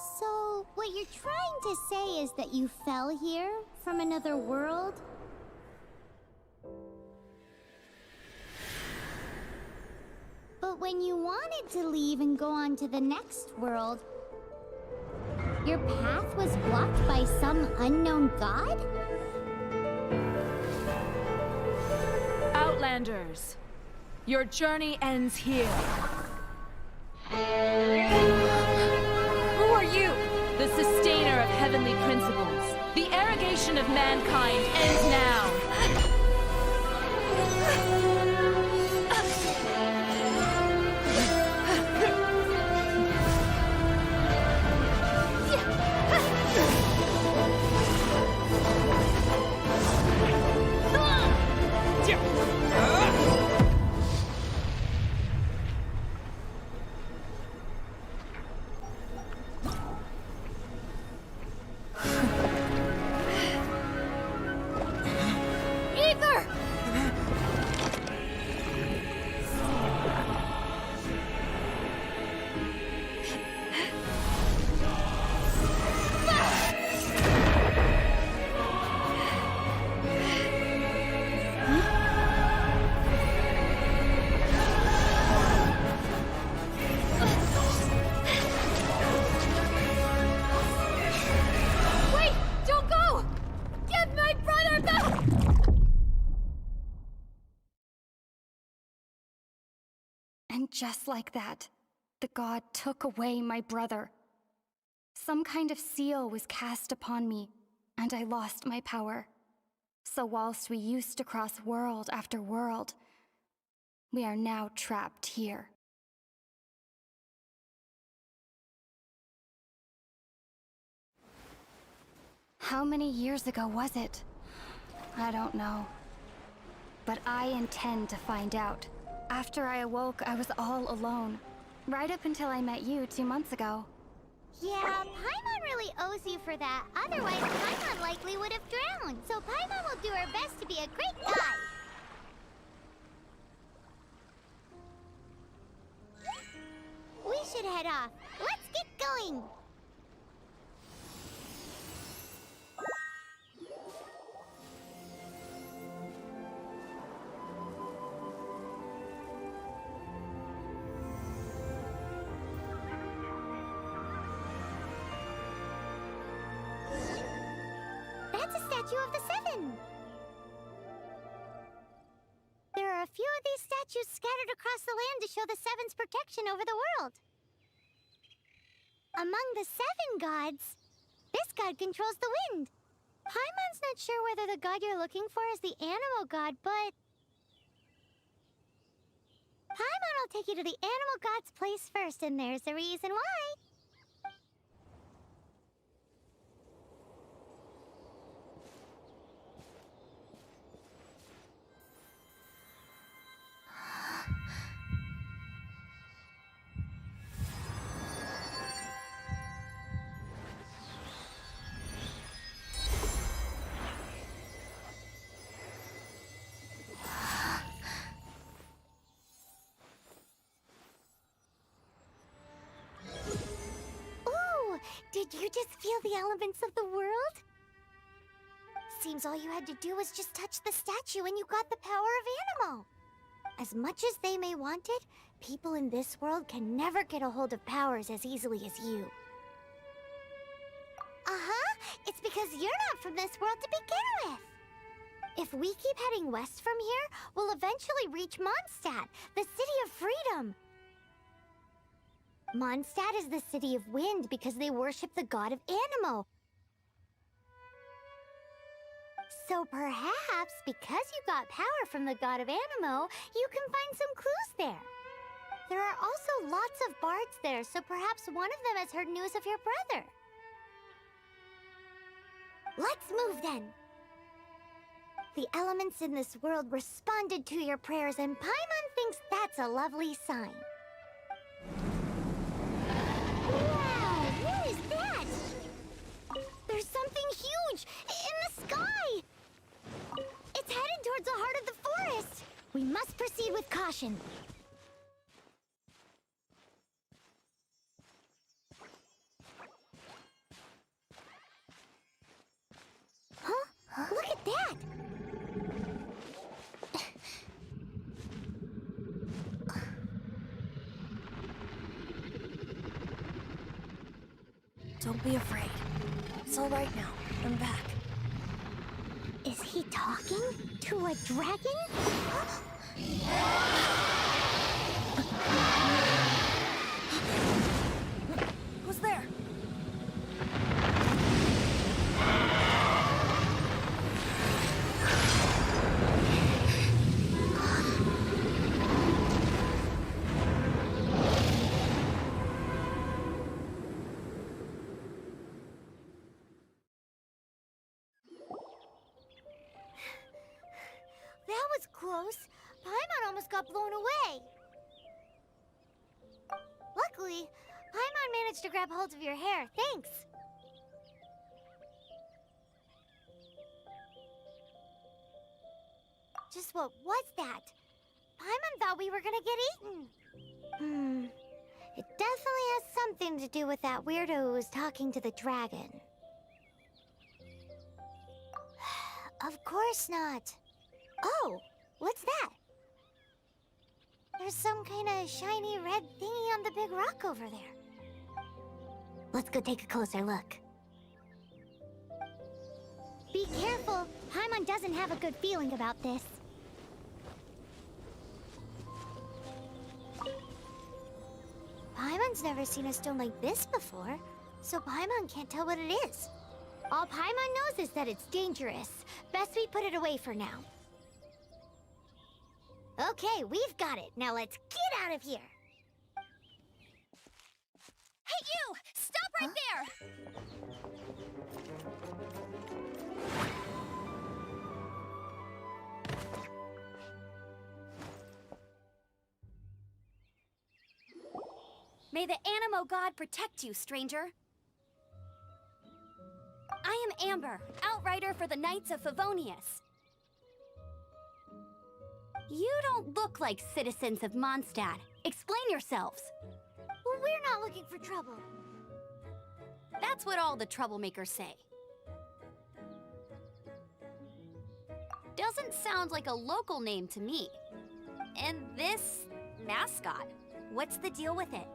So, what you're trying to say is that you fell here from another world? But when you wanted to leave and go on to the next world, your path was blocked by some unknown god? Outlanders, your journey ends here. Who are you? The sustainer of heavenly principles. The arrogation of mankind ends now. And just like that, the god took away my brother. Some kind of seal was cast upon me, and I lost my power. So whilst we used to cross world after world, we are now trapped here. How many years ago was it? I don't know. But I intend to find out. After I awoke, I was all alone. Right up until I met you 2 months ago. Yeah, Paimon really owes you for that. Otherwise, Paimon likely would have drowned. So Paimon will do her best to be a great guide. We should head off. Let's get going. That's a statue of the Seven! There are a few of these statues scattered across the land to show the Seven's protection over the world. Among the 7 gods, this god controls the wind. Paimon's not sure whether the god you're looking for is the animal god, but... Paimon will take you to the animal god's place first, and there's the reason why. Did you just feel the elements of the world? Seems all you had to do was just touch the statue and you got the power of animal. As much as they may want it, people in this world can never get a hold of powers as easily as you. Uh-huh, it's because you're not from this world to begin with. If we keep heading west from here, we'll eventually reach Mondstadt, the city of freedom. Mondstadt is the city of wind because they worship the god of Anemo. So perhaps, because you got power from the god of Anemo, you can find some clues there. There are also lots of bards there, so perhaps one of them has heard news of your brother. Let's move then. The elements in this world responded to your prayers, and Paimon thinks that's a lovely sign. Wow, what is that? There's something huge in the sky! It's headed towards the heart of the forest! We must proceed with caution. Don't be afraid. It's all right now. I'm back. Is he talking to a dragon? Who's there? That was close. Paimon almost got blown away. Luckily, Paimon managed to grab hold of your hair. Thanks. Just what was that? Paimon thought we were gonna get eaten. It definitely has something to do with that weirdo who was talking to the dragon. Of course not. Oh, what's that? There's some kind of shiny red thingy on the big rock over there. Let's go take a closer look. Be careful. Paimon doesn't have a good feeling about this. Paimon's never seen a stone like this before, so Paimon can't tell what it is. All Paimon knows is that it's dangerous. Best we put it away for now. Okay, we've got it. Now let's get out of here. Hey, you! Stop right there! May the Animo God protect you, stranger. I am Amber, outrider for the Knights of Favonius. You don't look like citizens of Mondstadt. Explain yourselves. Well, we're not looking for trouble. That's what all the troublemakers say. Doesn't sound like a local name to me. And this mascot, what's the deal with it?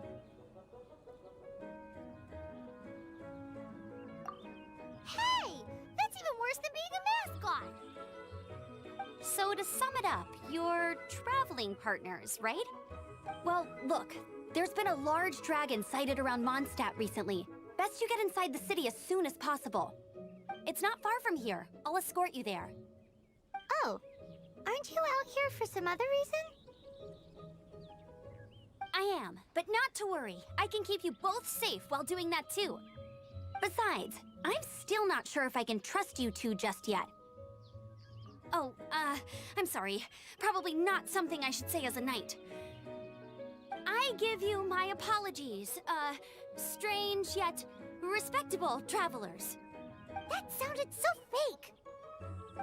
Hey! That's even worse than being a mascot! So to sum it up, you're traveling partners, right? Well, look, there's been a large dragon sighted around Mondstadt recently. Best you get inside the city as soon as possible. It's not far from here. I'll escort you there. Oh, aren't you out here for some other reason? I am, but not to worry. I can keep you both safe while doing that too. Besides, I'm still not sure if I can trust you two just yet. Oh, I'm sorry. Probably not something I should say as a knight. I give you my apologies, strange yet respectable travelers. That sounded so fake!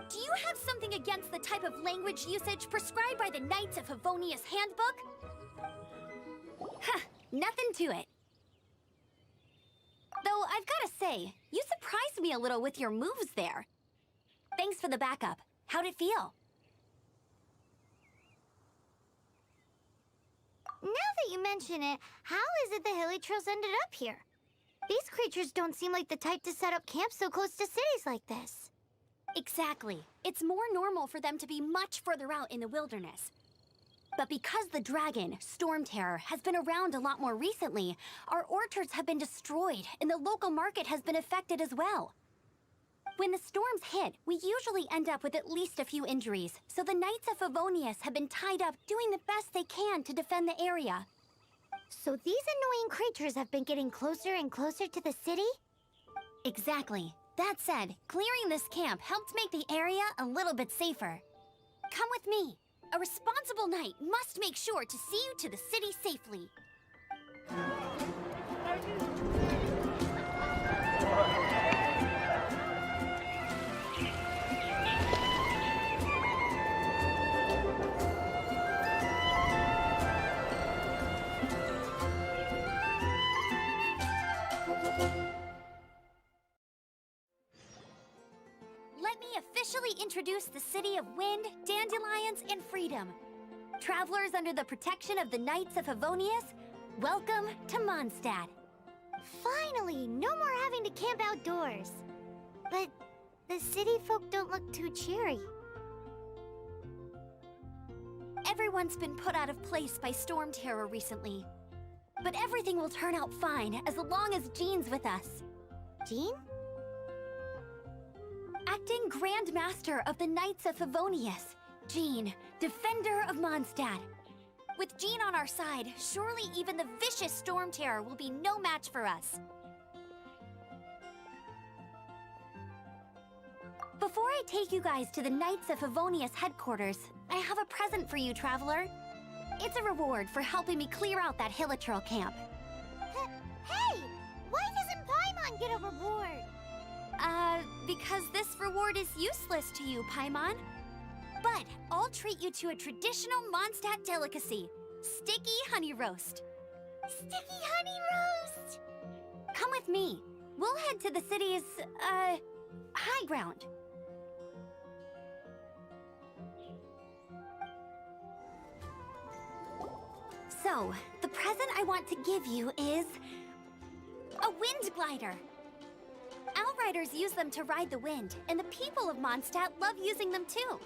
Do you have something against the type of language usage prescribed by the Knights of Favonius Handbook? Huh, nothing to it. Though I've gotta say, you surprised me a little with your moves there. Thanks for the backup. How'd it feel? Now that you mention it, how is it the Hilly Trails ended up here? These creatures don't seem like the type to set up camp so close to cities like this. Exactly. It's more normal for them to be much further out in the wilderness. But because the dragon, Storm Terror, has been around a lot more recently, our orchards have been destroyed and the local market has been affected as well. When the storms hit, we usually end up with at least a few injuries, so the Knights of Favonius have been tied up doing the best they can to defend the area. So these annoying creatures have been getting closer and closer to the city? Exactly. That said, clearing this camp helped make the area a little bit safer. Come with me. A responsible knight must make sure to see you to the city safely. Let me officially introduce the city of wind, dandelions, and freedom. Travelers under the protection of the Knights of Favonius, welcome to Mondstadt. Finally, no more having to camp outdoors. But the city folk don't look too cheery. Everyone's been put out of place by storm terror recently. But everything will turn out fine as long as Jean's with us. Jean? Acting Grand Master of the Knights of Favonius, Jean, Defender of Mondstadt. With Jean on our side, surely even the vicious storm terror will be no match for us. Before I take you guys to the Knights of Favonius headquarters, I have a present for you, Traveler. It's a reward for helping me clear out that Hilichurl camp. Hey! Why doesn't Paimon get a reward? Because this reward is useless to you, Paimon. But I'll treat you to a traditional Mondstadt delicacy, sticky honey roast. Sticky honey roast! Come with me. We'll head to the city's, high ground. So, the present I want to give you is a wind glider. Outriders use them to ride the wind, and the people of Mondstadt love using them too.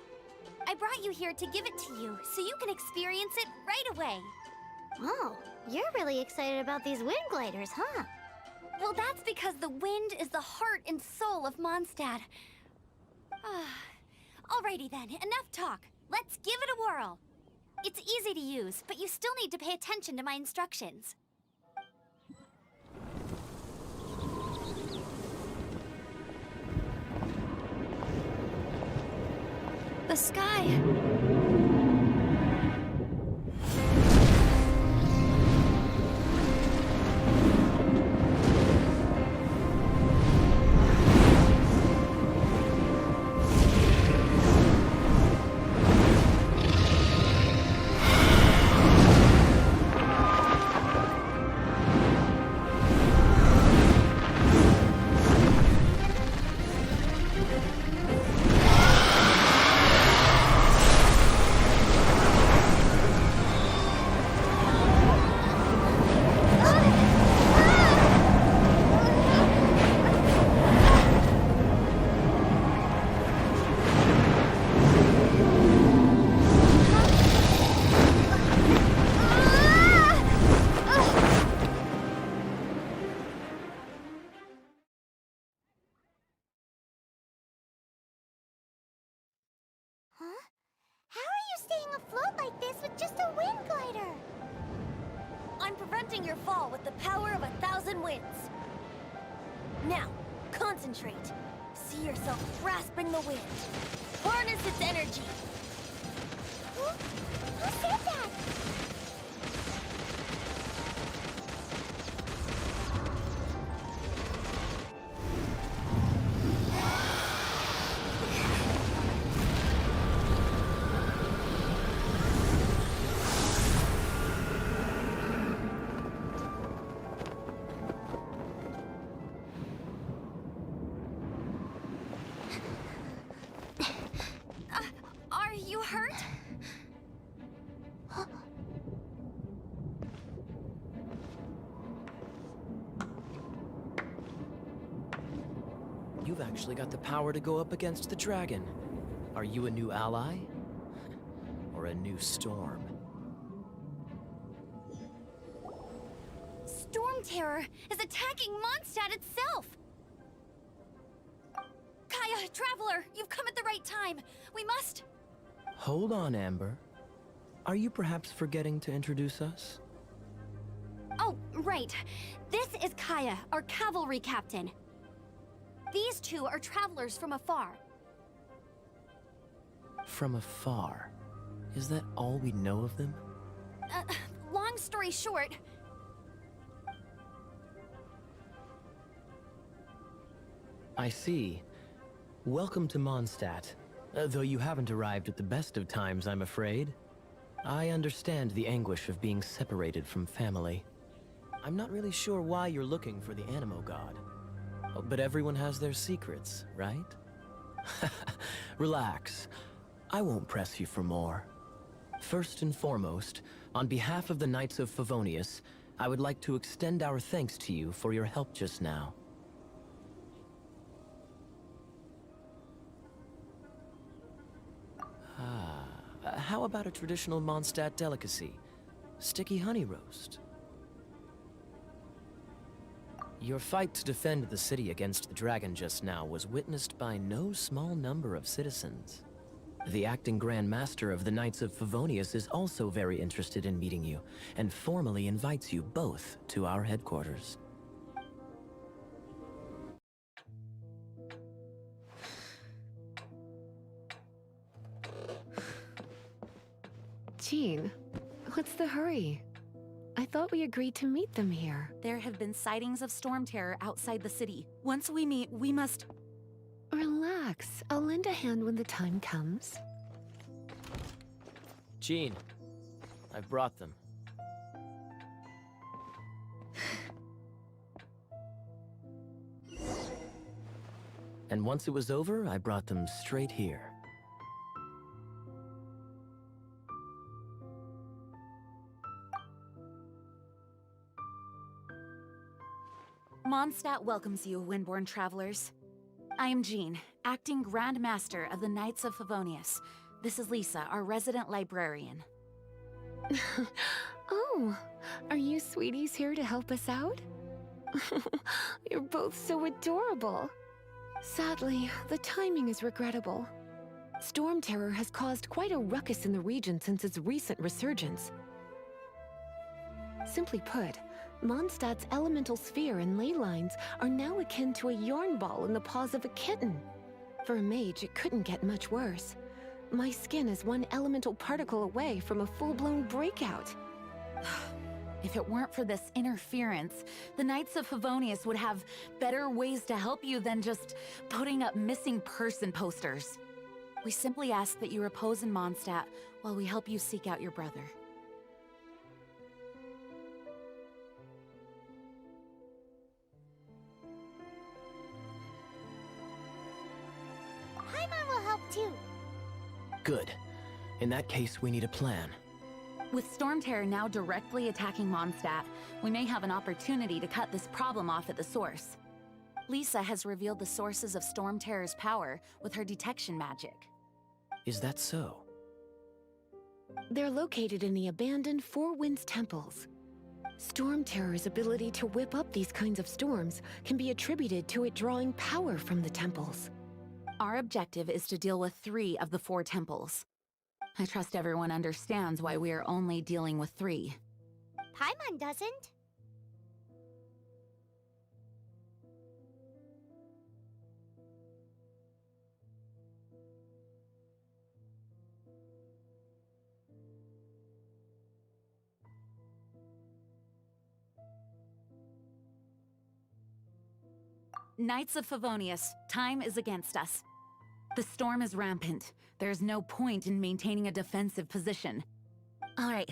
I brought you here to give it to you, so you can experience it right away. Oh, you're really excited about these wind gliders, huh? Well, that's because the wind is the heart and soul of Mondstadt. Alrighty then, enough talk. Let's give it a whirl. It's easy to use, but you still need to pay attention to my instructions. The sky. I'm preventing your fall with the power of 1,000 winds. Now, concentrate. See yourself grasping the wind. Harness its energy. Who said that? Are you hurt? You've actually got the power to go up against the dragon. Are you a new ally? Or a new storm? Storm Terror is attacking Mondstadt itself! Kaya, Traveler, you've come at the right time. We must... Hold on, Amber. Are you perhaps forgetting to introduce us? Oh, right. This is Kaya, our cavalry captain. These two are travelers from afar. From afar? Is that all we know of them? Long story short... I see. Welcome to Mondstadt. Though you haven't arrived at the best of times, I'm afraid. I understand the anguish of being separated from family. I'm not really sure why you're looking for the Animo God. But everyone has their secrets, right? Relax. I won't press you for more. First and foremost, on behalf of the Knights of Favonius, I would like to extend our thanks to you for your help just now. How about a traditional Mondstadt delicacy? Sticky honey roast. Your fight to defend the city against the dragon just now was witnessed by no small number of citizens. The acting Grand Master of the Knights of Favonius is also very interested in meeting you, and formally invites you both to our headquarters. Jean, what's the hurry? I thought we agreed to meet them here. There have been sightings of storm terror outside the city. Once we meet, we must... Relax. I'll lend a hand when the time comes. Jean, I've brought them. And once it was over, I brought them straight here. Mondstadt welcomes you, Windborn travelers. I am Jean, acting Grand Master of the Knights of Favonius. This is Lisa, our resident librarian. Oh, are you sweeties here to help us out? You're both so adorable. Sadly, the timing is regrettable. Storm terror has caused quite a ruckus in the region since its recent resurgence. Simply put, Mondstadt's elemental sphere and ley lines are now akin to a yarn ball in the paws of a kitten. For a mage, it couldn't get much worse. My skin is one elemental particle away from a full-blown breakout. If it weren't for this interference, the Knights of Favonius would have better ways to help you than just putting up missing person posters. We simply ask that you repose in Mondstadt while we help you seek out your brother. Paimon will help too. Good. In that case, we need a plan. With Storm Terror now directly attacking Mondstadt, we may have an opportunity to cut this problem off at the source. Lisa has revealed the sources of Storm Terror's power with her detection magic. Is that so? They're located in the abandoned Four Winds temples. Storm Terror's ability to whip up these kinds of storms can be attributed to it drawing power from the temples. Our objective is to deal with 3 of the 4 temples. I trust everyone understands why we are only dealing with 3. Paimon doesn't. Knights of Favonius, time is against us. The storm is rampant. There's no point in maintaining a defensive position. All right,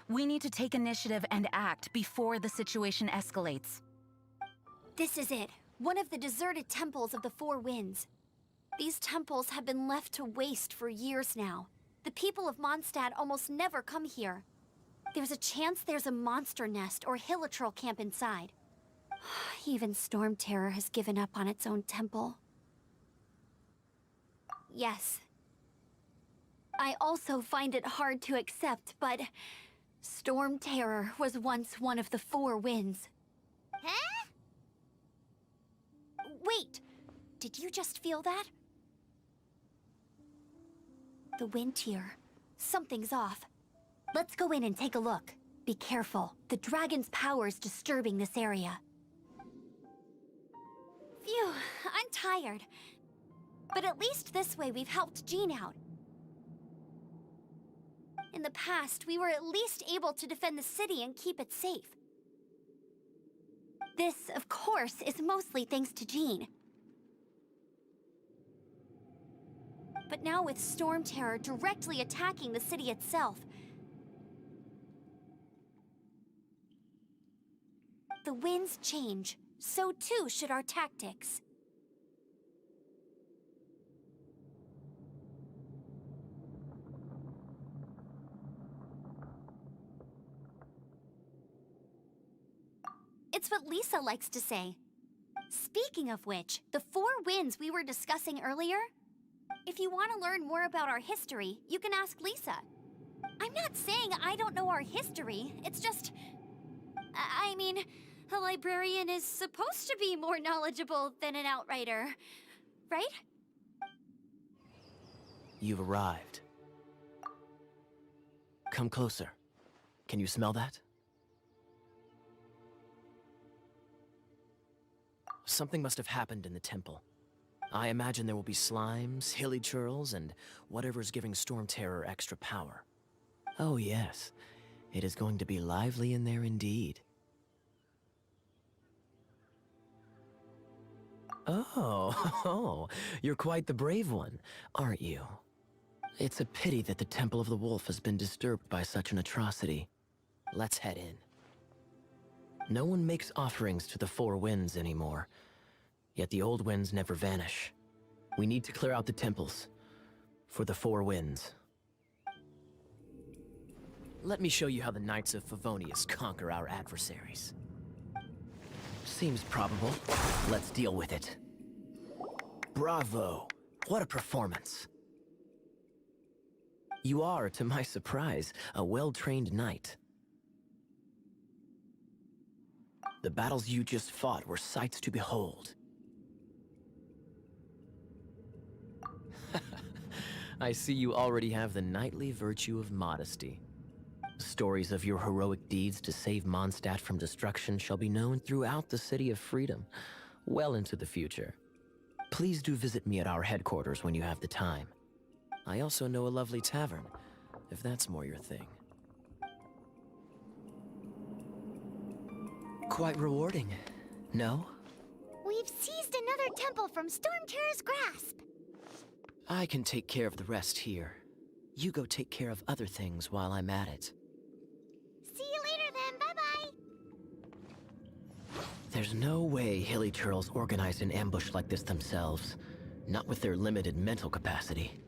we need to take initiative and act before the situation escalates. This is it. One of the deserted temples of the Four Winds. These temples have been left to waste for years now. The people of Mondstadt almost never come here. There's a chance there's a monster nest or hilitrol camp inside. Even Storm Terror has given up on its own temple. Yes. I also find it hard to accept, but Storm Terror was once one of the Four Winds. Huh? Wait! Did you just feel that? The wind here. Something's off. Let's go in and take a look. Be careful. The dragon's power is disturbing this area. Phew, I'm tired. But at least this way we've helped Jean out. In the past, we were at least able to defend the city and keep it safe. This, of course, is mostly thanks to Jean. But now with Storm Terror directly attacking the city itself, the winds change. So too should our tactics. It's what Lisa likes to say. Speaking of which, the four winds we were discussing earlier, if you want to learn more about our history, you can ask Lisa. I'm not saying I don't know our history, it's just... I mean, a librarian is supposed to be more knowledgeable than an outrider, right? You've arrived. Come closer. Can you smell that? Something must have happened in the temple. I imagine there will be slimes, hilly churls, and whatever's giving Storm Terror extra power. Oh yes, it is going to be lively in there indeed. Oh, you're quite the brave one, aren't you? It's a pity that the Temple of the Wolf has been disturbed by such an atrocity. Let's head in. No one makes offerings to the Four Winds anymore, yet the old winds never vanish. We need to clear out the temples for the Four Winds. Let me show you how the Knights of Favonius conquer our adversaries. Seems probable. Let's deal with it. Bravo! What a performance! You are, to my surprise, a well-trained knight. The battles you just fought were sights to behold. I see you already have the knightly virtue of modesty. Stories of your heroic deeds to save Mondstadt from destruction shall be known throughout the City of Freedom, well into the future. Please do visit me at our headquarters when you have the time. I also know a lovely tavern, if that's more your thing. Quite rewarding, no? We've seized another temple from Storm Terror's grasp. I can take care of the rest here. You go take care of other things while I'm at it. See you later then, bye-bye. There's no way hilly churls organized an ambush like this themselves. Not with their limited mental capacity.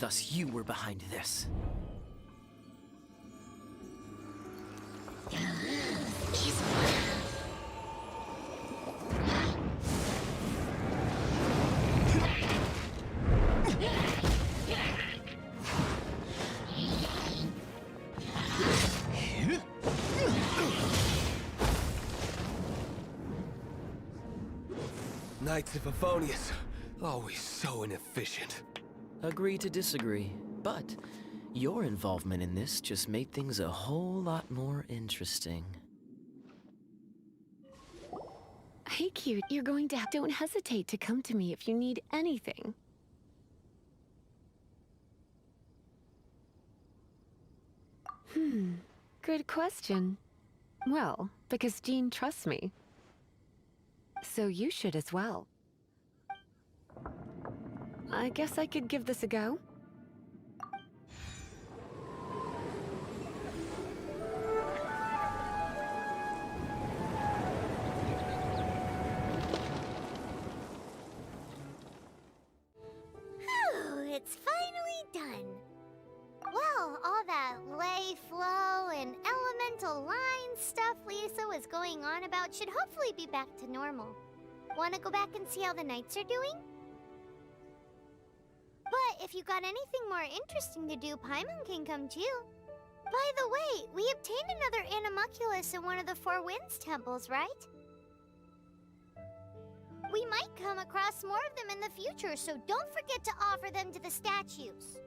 Thus you were behind this. Knights of Favonius, always so inefficient. Agree to disagree, but your involvement in this just made things a whole lot more interesting. Hey, cute, you're going to don't hesitate to come to me if you need anything. Good question. Well, because Jean trusts me. So you should as well. I guess I could give this a go. Whew, it's finally done. Well, all that lay flow and elemental line stuff Lisa was going on about should hopefully be back to normal. Want to go back and see how the knights are doing? But if you got anything more interesting to do, Paimon can come too. By the way, we obtained another animalculus in one of the Four Winds temples, right? We might come across more of them in the future, so don't forget to offer them to the statues.